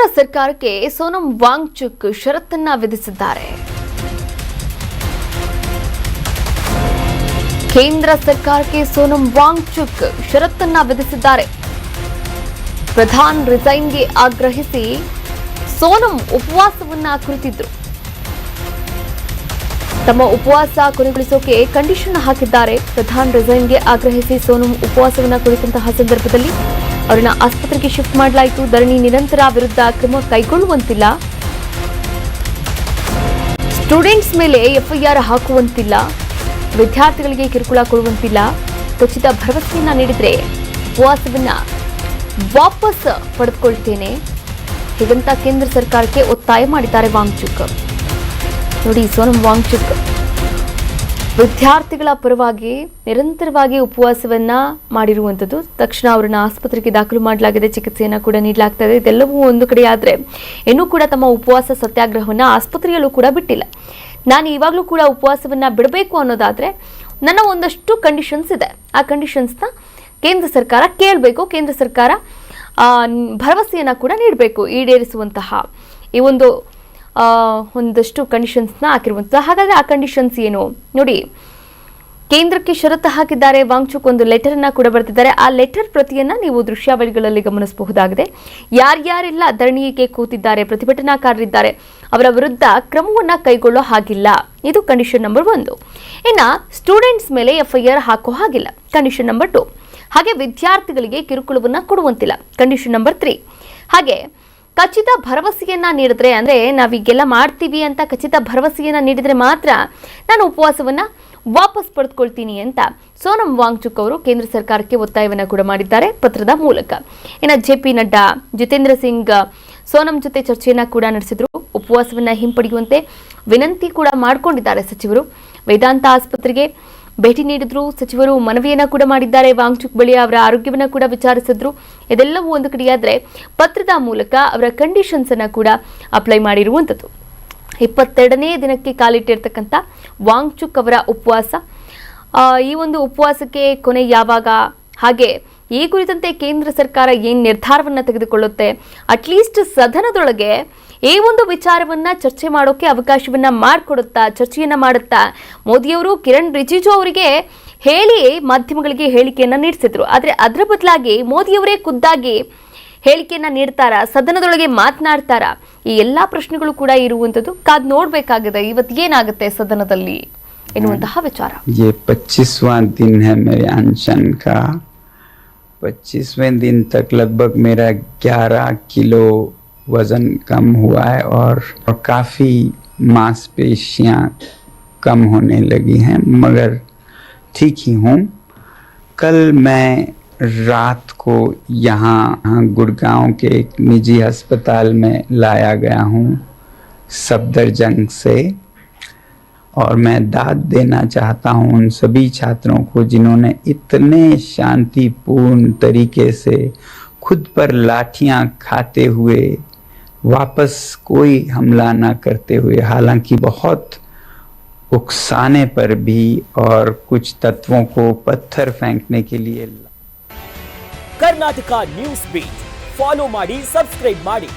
ಕೇಂದ್ರ ಸರ್ಕಾರಕ್ಕೆ ಸೋನಂ ವಾಂಗ್ಚುಕ್ ಷರತ್ತನ್ನ ವಿಧಿಸಿದ್ದಾರೆ. ಕೇಂದ್ರ ಸರ್ಕಾರಕ್ಕೆ ಸೋನಂ ವಾಂಗ್ಚುಕ್ ಷರತ್ತನ್ನ ವಿಧಿಸಿದ್ದಾರೆ. ಪ್ರಧಾನ್ ರಿಸೈನ್ಗೆ ಆಗ್ರಹಿಸಿ ಸೋನಂ ಉಪವಾಸವನ್ನ ಕುರಿತಿದ್ರು. ತಮ್ಮ ಉಪವಾಸ ಕೊನೆಗೊಳಿಸೋಕೆ ಕಂಡೀಷನ್ ಹಾಕಿದ್ದಾರೆ. ಪ್ರಧಾನ್ ರಿಸೈನ್ಗೆ ಆಗ್ರಹಿಸಿ ಸೋನಂ ಉಪವಾಸವನ್ನ ಕುರಿತಂತಹ ಸಂದರ್ಭದಲ್ಲಿ ಅವರನ್ನ ಆಸ್ಪತ್ರೆಗೆ ಶಿಫ್ಟ್ ಮಾಡಲಾಯಿತು. ಧರಣಿ ನಿರಂತರ ವಿರುದ್ಧ ಕ್ರಮ ಕೈಗೊಳ್ಳುವಂತಿಲ್ಲ, ಸ್ಟೂಡೆಂಟ್ಸ್ ಮೇಲೆ ಎಫ್ಐಆರ್ ಹಾಕುವಂತಿಲ್ಲ, ವಿದ್ಯಾರ್ಥಿಗಳಿಗೆ ಕಿರುಕುಳ ಕೊಡುವಂತಿಲ್ಲ, ಖಚಿತ ಭರವಸೆಯನ್ನ ನೀಡಿದ್ರೆ ಉಪವಾಸವನ್ನ ವಾಪಸ್ ಪಡೆದುಕೊಳ್ತೇನೆ ಹೀಗಂತ ಕೇಂದ್ರ ಸರ್ಕಾರಕ್ಕೆ ಒತ್ತಾಯ ಮಾಡಿದ್ದಾರೆ ವಾಂಗ್ಚುಕ್. ನೋಡಿ, ಸೋನಂ ವಾಂಗ್ಚುಕ್ ವಿದ್ಯಾರ್ಥಿಗಳ ಪರವಾಗಿ ನಿರಂತರವಾಗಿ ಉಪವಾಸವನ್ನ ಮಾಡಿರುವಂಥದ್ದು. ತಕ್ಷಣ ಅವರನ್ನ ಆಸ್ಪತ್ರೆಗೆ ದಾಖಲು ಮಾಡಲಾಗಿದೆ, ಚಿಕಿತ್ಸೆಯನ್ನು ಕೂಡ ನೀಡಲಾಗ್ತಾ ಇದೆ. ಇದೆಲ್ಲವೂ ಒಂದು ಕಡೆ ಆದರೆ ಇನ್ನೂ ಕೂಡ ತಮ್ಮ ಉಪವಾಸ ಸತ್ಯಾಗ್ರಹವನ್ನು ಆಸ್ಪತ್ರೆಯಲ್ಲೂ ಕೂಡ ಬಿಟ್ಟಿಲ್ಲ. ನಾನು ಇವಾಗಲೂ ಕೂಡ ಉಪವಾಸವನ್ನ ಬಿಡಬೇಕು ಅನ್ನೋದಾದ್ರೆ ನನ್ನ ಒಂದಷ್ಟು ಕಂಡೀಷನ್ಸ್ ಇದೆ. ಆ ಕಂಡೀಷನ್ಸ್ನ ಕೇಂದ್ರ ಸರ್ಕಾರ ಕೇಳಬೇಕು, ಕೇಂದ್ರ ಸರ್ಕಾರ ಭರವಸೆಯನ್ನು ಕೂಡ ನೀಡಬೇಕು ಈಡೇರಿಸುವಂತಹ ಈ ಒಂದಷ್ಟು ಕಂಡೀಷನ್ಸ್ನ ಹಾಕಿರುವಂಥದ್ದು. ಹಾಗಾದರೆ ಆ ಕಂಡೀಷನ್ಸ್ ಏನು ನೋಡಿ, ಕೇಂದ್ರಕ್ಕೆ ಷರತ್ತು ಹಾಕಿದ್ದಾರೆ ವಾಂಗ್ಚುಕ್. ಒಂದು ಲೆಟರನ್ನು ಕೂಡ ಬರೆದಿದ್ದಾರೆ. ಆ ಲೆಟರ್ ಪ್ರತಿಯನ್ನು ನೀವು ದೃಶ್ಯಾವಳಿಗಳಲ್ಲಿ ಗಮನಿಸಬಹುದಾಗಿದೆ. ಯಾರ್ಯಾರೆಲ್ಲ ಧರಣಿಗೆ ಕೂತಿದ್ದಾರೆ, ಪ್ರತಿಭಟನಾಕಾರರಿದ್ದಾರೆ, ಅವರ ವಿರುದ್ಧ ಕ್ರಮವನ್ನು ಕೈಗೊಳ್ಳೋ ಹಾಗಿಲ್ಲ. ಇದು ಕಂಡೀಷನ್ ನಂಬರ್ 1. ಇನ್ನು ಸ್ಟೂಡೆಂಟ್ಸ್ ಮೇಲೆ ಎಫ್ಐಆರ್ ಹಾಕೋ ಹಾಗಿಲ್ಲ, ಕಂಡೀಷನ್ ನಂಬರ್ 2. ಹಾಗೆ ವಿದ್ಯಾರ್ಥಿಗಳಿಗೆ ಕಿರುಕುಳವನ್ನು ಕೊಡುವಂತಿಲ್ಲ, ಕಂಡೀಷನ್ ನಂಬರ್ 3. ಹಾಗೆ ಖಚಿತ ಭರವಸೆಯನ್ನ ನೀಡಿದ್ರೆ, ಅಂದರೆ ನಾವೀಗೆಲ್ಲ ಮಾಡ್ತೀವಿ ಅಂತ ಖಚಿತ ಭರವಸೆಯನ್ನ ನೀಡಿದ್ರೆ ಮಾತ್ರ ನಾನು ಉಪವಾಸವನ್ನ ವಾಪಸ್ ಪಡೆದುಕೊಳ್ತೀನಿ ಅಂತ ಸೋನಂ ವಾಂಗ್ಚುಕ್ ಅವರು ಕೇಂದ್ರ ಸರ್ಕಾರಕ್ಕೆ ಒತ್ತಾಯವನ್ನು ಕೂಡ ಮಾಡಿದ್ದಾರೆ ಪತ್ರದ ಮೂಲಕ. ಇನ್ನು JP ನಡ್ಡಾ, ಜಿತೇಂದ್ರ ಸಿಂಗ್ ಸೋನಂ ಜೊತೆ ಚರ್ಚೆಯನ್ನ ಕೂಡ ನಡೆಸಿದ್ರು. ಉಪವಾಸವನ್ನ ಹಿಂಪಡೆಯುವಂತೆ ವಿನಂತಿ ಕೂಡ ಮಾಡಿಕೊಂಡಿದ್ದಾರೆ ಸಚಿವರು. ವೇದಾಂತ ಆಸ್ಪತ್ರೆಗೆ ಭೇಟಿ ನೀಡಿದ್ರು ಸಚಿವರು, ಮನವಿಯನ್ನ ಕೂಡ ಮಾಡಿದ್ದಾರೆ ವಾಂಗ್ಚುಕ್ ಬಳಿ. ಅವರ ಆರೋಗ್ಯವನ್ನು ಕೂಡ ವಿಚಾರಿಸಿದ್ರು. ಇದೆಲ್ಲವೂ ಒಂದು ಕಡೆಯಾದ್ರೆ ಪತ್ರದ ಮೂಲಕ ಅವರ ಕಂಡೀಷನ್ಸ್ ಅನ್ನ ಕೂಡ ಅಪ್ಲೈ ಮಾಡಿರುವಂಥದ್ದು. 22ನೇ ದಿನಕ್ಕೆ ಕಾಲಿಟ್ಟಿರ್ತಕ್ಕಂಥ ವಾಂಗ್ಚುಕ್ ಅವರ ಉಪವಾಸ, ಈ ಒಂದು ಉಪವಾಸಕ್ಕೆ ಕೊನೆ ಯಾವಾಗ, ಹಾಗೆ ಈ ಕುರಿತಂತೆ ಕೇಂದ್ರ ಸರ್ಕಾರ ಏನು ನಿರ್ಧಾರವನ್ನು ತೆಗೆದುಕೊಳ್ಳುತ್ತೆ, ಅಟ್ಲೀಸ್ಟ್ ಸದನದೊಳಗೆ ಈ ಒಂದು ವಿಚಾರವನ್ನ ಚರ್ಚೆ ಮಾಡೋಕೆ ಅವಕಾಶವನ್ನ ಮಾಡಿಕೊಡುತ್ತಾ, ಚರ್ಚೆಯನ್ನ ಮಾಡುತ್ತಾ ಮೋದಿಯವರು ಕಿರಣ್ ರಿಜಿಜು ಅವರಿಗೆ ಹೇಳಿ ಮಾಧ್ಯಮಗಳಿಗೆ ಹೇಳಿಕೆಯನ್ನ ನೀಡಿಸಿದ್ರು. ಆದರೆ ಅದರ ಬದಲಾಗಿ ಮೋದಿಯವರೇ ಖುದ್ದಾಗಿ ಹೇಳಿಕೆಯನ್ನ ನೀಡ್ತಾರಾ, ಸದನದೊಳಗೆ ಮಾತನಾಡ್ತಾರಾ, ಈ ಎಲ್ಲಾ ಪ್ರಶ್ನೆಗಳು ಕೂಡ ಇರುವಂತದ್ದು. ಕಾದ್ ನೋಡ್ಬೇಕಾಗಿದೆ ಇವತ್ತು ಏನಾಗುತ್ತೆ ಸದನದಲ್ಲಿ ಎನ್ನುವಂತಹ ವಿಚಾರ. 25वां दिन है मेरे अनशन का. 25वें दिन तक लगभग मेरा 11 किलो वजन कम हुआ है और काफ़ी मांसपेशियां कम होने लगी हैं, मगर ठीक ही हूँ. कल मैं रात को यहाँ गुड़गांव के एक निजी अस्पताल में लाया गया हूँ सफदरजंग से, और मैं दाद देना चाहता हूँ उन सभी छात्रों को जिन्होंने इतने शांतिपूर्ण तरीके से खुद पर लाठियाँ खाते हुए वापस कोई हमला न करते हुए, हालांकि बहुत उकसाने पर भी और कुछ तत्वों को पत्थर फेंकने के लिए. कर्नाटका न्यूज़ बीट फॉलो ಮಾಡಿ, सब्सक्राइब ಮಾಡಿ.